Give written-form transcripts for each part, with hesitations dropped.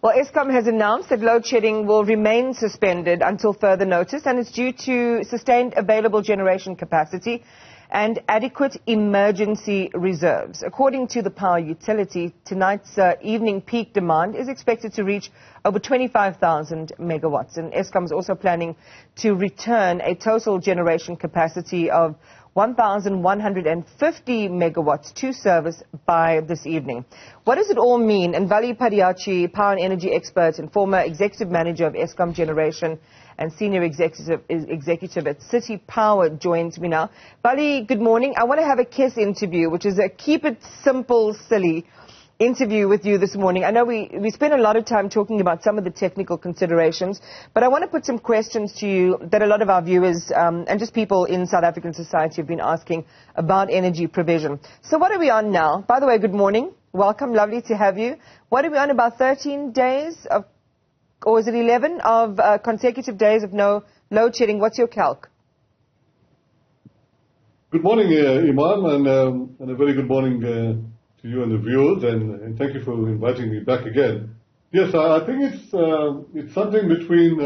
Well, Eskom has announced that load shedding will remain suspended until further notice, and it's due to sustained available generation capacity and adequate emergency reserves. According to the power utility, tonight's evening peak demand is expected to reach over 25,000 megawatts. And Eskom is also planning to return a total generation capacity of 1,150 megawatts to service by this evening. What does it all mean? And Vally Padayachee, power and energy expert and former executive manager of Eskom Generation and senior executive at City Power, joins me now. Vally, good morning. I want to have a KISS interview, which is a keep it simple, silly interview with you this morning. I know we spent a lot of time talking about some of the technical considerations, but I want to put some questions to you that a lot of our viewers and just people in South African society have been asking about energy provision. So what are we on now? By the way, good morning. Welcome. Lovely to have you. What are we on? About 13 days of, or is it 11 of consecutive days of no load shedding? What's your calc? Good morning, Imam, and a very good morning to you and the viewers, and thank you for inviting me back again. Yes, I think it's something between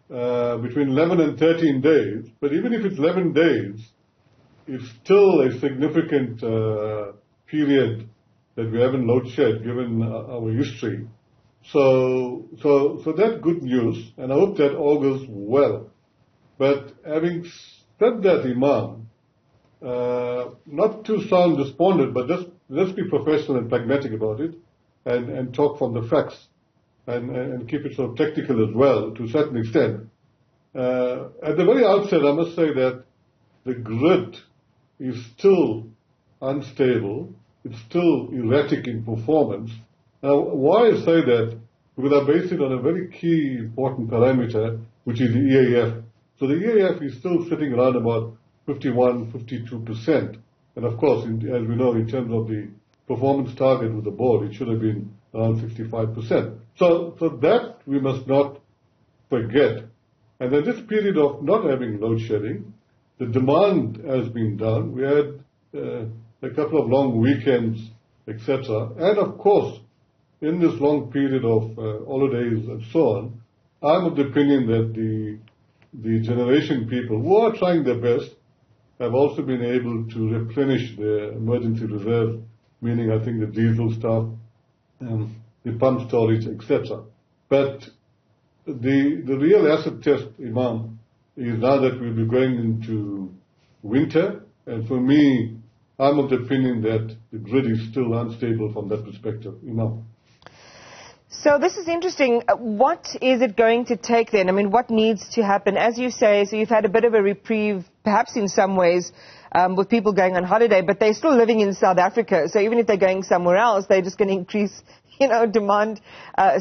11 and 13 days, but even if it's 11 days, it's still a significant period that we haven't load shed given our history. So that's good news, and I hope that all goes well. But having said that, Imam, not to sound despondent, but let's be professional and pragmatic about it, and talk from the facts, and keep it sort of technical as well, to a certain extent. At the very outset, I must say that the grid is still unstable. It's still erratic in performance. Now, why I say that? Because I base it on a very key important parameter, which is the EAF. So the EAF is still sitting around about 51, 52%. And of course, as we know, in terms of the performance target with the board, it should have been around 65%. So that we must not forget. And in this period of not having load shedding, the demand has been done. We had a couple of long weekends, etc. And of course, in this long period of holidays and so on, I'm of the opinion that the generation people who are trying their best have also been able to replenish their emergency reserve, meaning I think the diesel stuff, the pump storage, etc. But the real acid test, Imam, is now that we'll be going into winter, and for me, I'm of the opinion that the grid is still unstable from that perspective, Imam. So this is interesting. What is it going to take then? I mean, what needs to happen? As you say, so you've had a bit of a reprieve, perhaps in some ways, with people going on holiday, but they're still living in South Africa. So even if they're going somewhere else, they're just going to increase, demand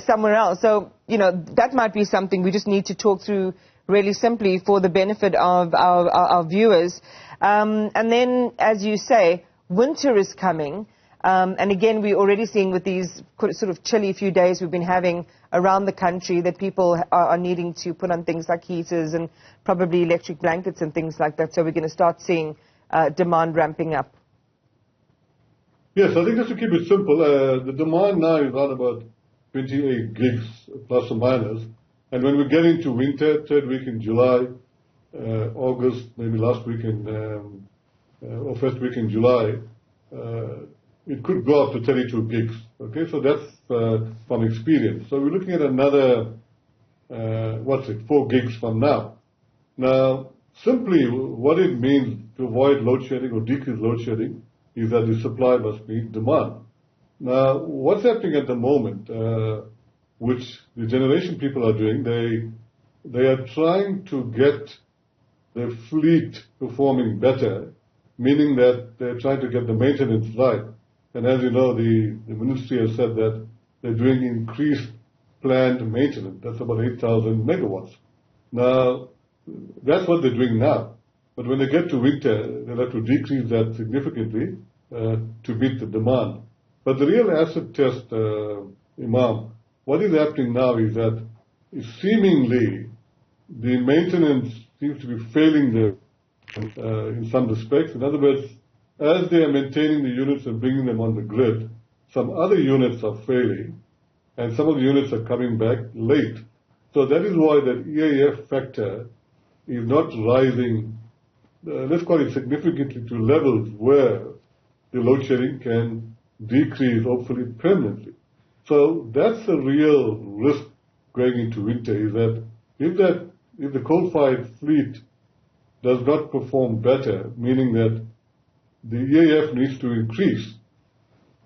somewhere else. So, that might be something we just need to talk through really simply for the benefit of our viewers. And then, as you say, winter is coming. And again, we're already seeing with these sort of chilly few days we've been having around the country that people are needing to put on things like heaters and probably electric blankets and things like that. So we're going to start seeing demand ramping up. Yes, I think just to keep it simple, the demand now is around about 28 gigs plus or minus. And when we get into winter, third week in July, August, maybe last week or first week in July, it could go up to 32 gigs. Okay, so that's from experience. So we're looking at another, 4 gigs from now. Now, simply what it means to avoid load shedding or decrease load shedding is that the supply must meet demand. Now, what's happening at the moment, which the generation people are doing, they are trying to get the fleet performing better, meaning that they're trying to get the maintenance right. And as you know, the ministry has said that they're doing increased planned maintenance. That's about 8,000 megawatts. Now, that's what they're doing now. But when they get to winter, they'll have to decrease that significantly to meet the demand. But the real acid test, Imam, what is happening now is that seemingly the maintenance seems to be failing there in some respects. In other words, as they are maintaining the units and bringing them on the grid, some other units are failing, and some of the units are coming back late. So that is why that EAF factor is not rising, let's call it significantly, to levels where the load shedding can decrease, hopefully permanently. So that's the real risk going into winter, is that if the coal-fired fleet does not perform better, meaning that the EAF needs to increase,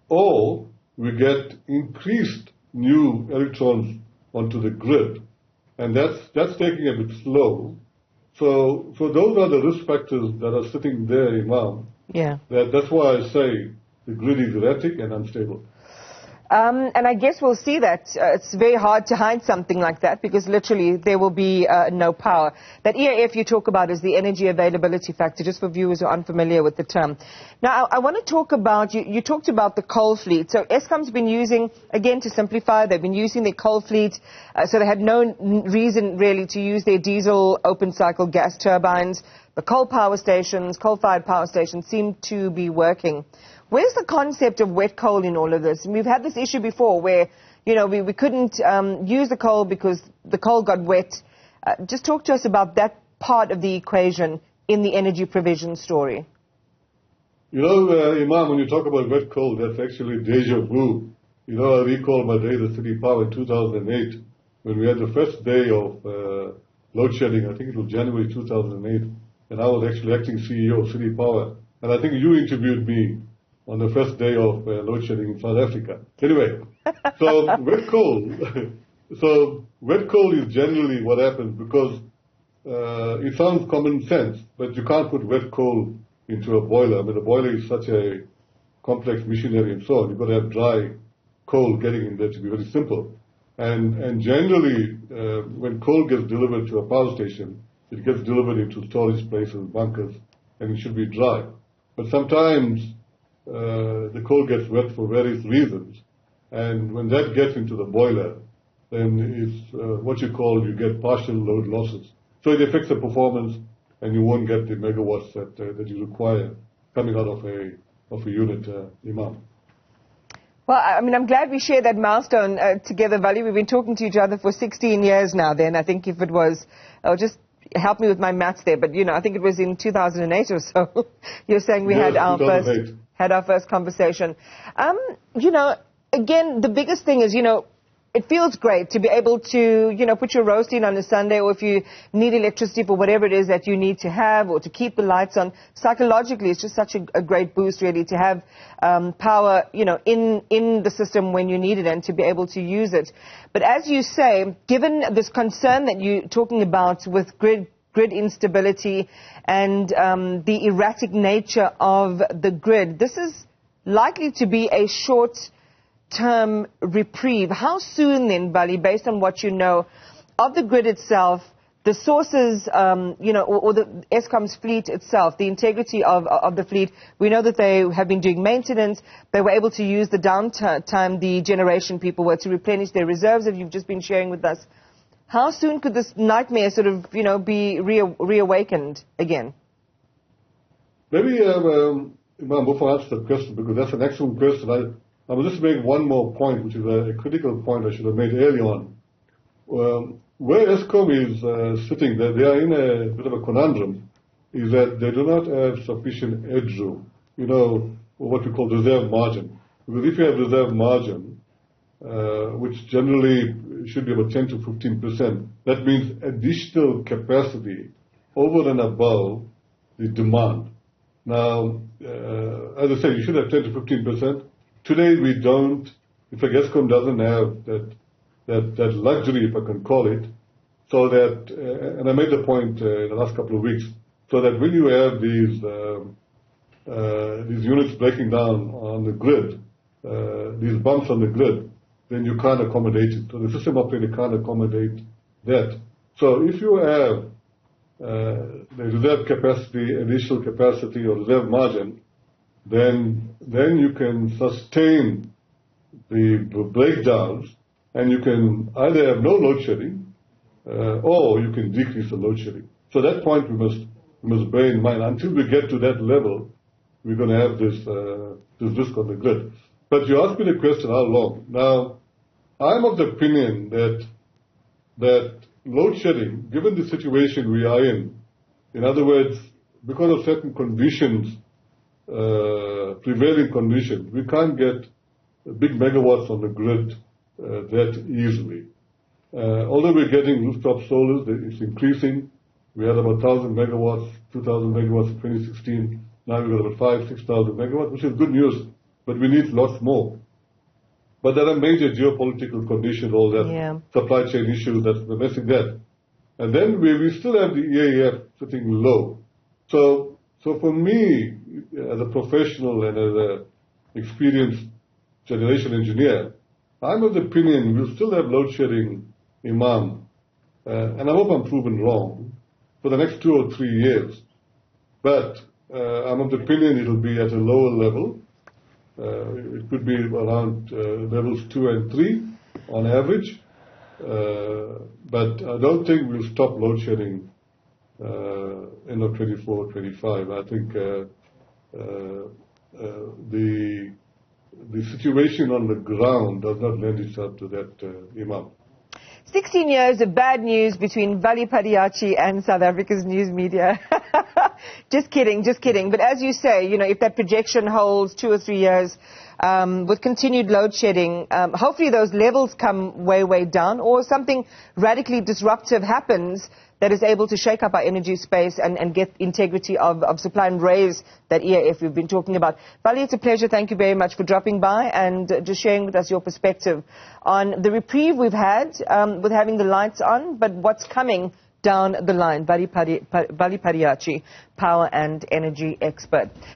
or we get increased new electrons onto the grid, and that's taking a bit slow. So those are the risk factors that are sitting there, Imam. Yeah. That's why I say the grid is erratic and unstable. And I guess we'll see that. It's very hard to hide something like that because literally there will be no power. That EAF you talk about is the energy availability factor, just for viewers who are unfamiliar with the term. Now, I want to talk about, you talked about the coal fleet. So Eskom's been using, again to simplify, they've been using their coal fleet, so they had no reason really to use their diesel open cycle gas turbines. The coal-fired power stations seem to be working. Where's the concept of wet coal in all of this? We've had this issue before where, we couldn't use the coal because the coal got wet. Just talk to us about that part of the equation in the energy provision story. Imam, when you talk about wet coal, that's actually deja vu. I recall my days at City Power in 2008 when we had the first day of load shedding. I think it was January 2008, and I was actually acting CEO of City Power. And I think you interviewed me on the first day of load shedding in South Africa. Anyway, so wet coal is generally what happens because it sounds common sense, but you can't put wet coal into a boiler. I mean, a boiler is such a complex machinery and so on. You've got to have dry coal getting in there to be very simple. And generally, when coal gets delivered to a power station, it gets delivered into storage places, bunkers, and it should be dry. But sometimes the coal gets wet for various reasons, and when that gets into the boiler, then it's what you get partial load losses. So it affects the performance, and you won't get the megawatts that you require coming out of a unit, Imam. Well, I mean, I'm glad we share that milestone together, Vally. We've been talking to each other for 16 years now then. I think if it was, just help me with my maths there, but, I think it was in 2008 or so. You're saying we had our first conversation. Again, the biggest thing is, it feels great to be able to, put your roast in on a Sunday, or if you need electricity for whatever it is that you need to have, or to keep the lights on. Psychologically, it's just such a great boost, really, to have power, in the system when you need it and to be able to use it. But as you say, given this concern that you're talking about with grid instability and the erratic nature of the grid, this is likely to be a short-term reprieve. How soon then, Vally, based on what you know of the grid itself, the sources, or the Eskom's fleet itself, the integrity of the fleet? We know that they have been doing maintenance. They were able to use the downtime the generation people were to replenish their reserves that you've just been sharing with us. How soon could this nightmare sort of, be reawakened again? Maybe, Imam, before I answer the question, because that's an excellent question, I will just make one more point, which is a critical point I should have made early on. Where Eskom is sitting, they are in a bit of a conundrum, is that they do not have sufficient headroom, what we call reserve margin. Because if you have reserve margin, which generally should be about 10 to 15%, that means additional capacity over and above the demand. Now, as I say, you should have 10 to 15%. Today we don't. In fact, Eskom doesn't have that luxury, if I can call it, so that, and I made the point in the last couple of weeks, so that when you have these units breaking down on the grid, these bumps on the grid, then you can't accommodate it. So the system operator can't accommodate that. So if you have the reserve capacity, additional capacity, or reserve margin, then you can sustain the breakdowns, and you can either have no load shedding, or you can decrease the load shedding. So that point we must bear in mind. Until we get to that level, we're going to have this risk on the grid. But you asked me the question, how long? Now, I'm of the opinion that load shedding, given the situation we are in other words, because of certain conditions, prevailing conditions, we can't get big megawatts on the grid that easily. Although we're getting rooftop solars, it's increasing. We had about 1,000 megawatts, 2,000 megawatts in 2016. Now we've got about 5,000, 6,000 megawatts, which is good news, but we need lots more. But there are major geopolitical conditions, all that supply chain issues that's messing that. And then we still have the EAF sitting low. So for me, as a professional and as an experienced generation engineer, I'm of the opinion we'll still have load shedding, Imam, and I hope I'm proven wrong, for the next 2 or 3 years. But I'm of the opinion it'll be at a lower level. It could be around levels 2 and 3 on average. But I don't think we'll stop load shedding end of 24, 25. I think the situation on the ground does not lend itself to that, Imam. 16 years of bad news between Vally Padayachee and South Africa's news media. Just kidding. But as you say, if that projection holds 2 or 3 years, with continued load shedding, hopefully those levels come way down, or something radically disruptive happens that is able to shake up our energy space and get integrity of supply and raise that EAF we've been talking about. Vally, it's a pleasure. Thank you very much for dropping by and just sharing with us your perspective on the reprieve we've had with having the lights on, but what's coming down the line. Vally Padayachee, power and energy expert.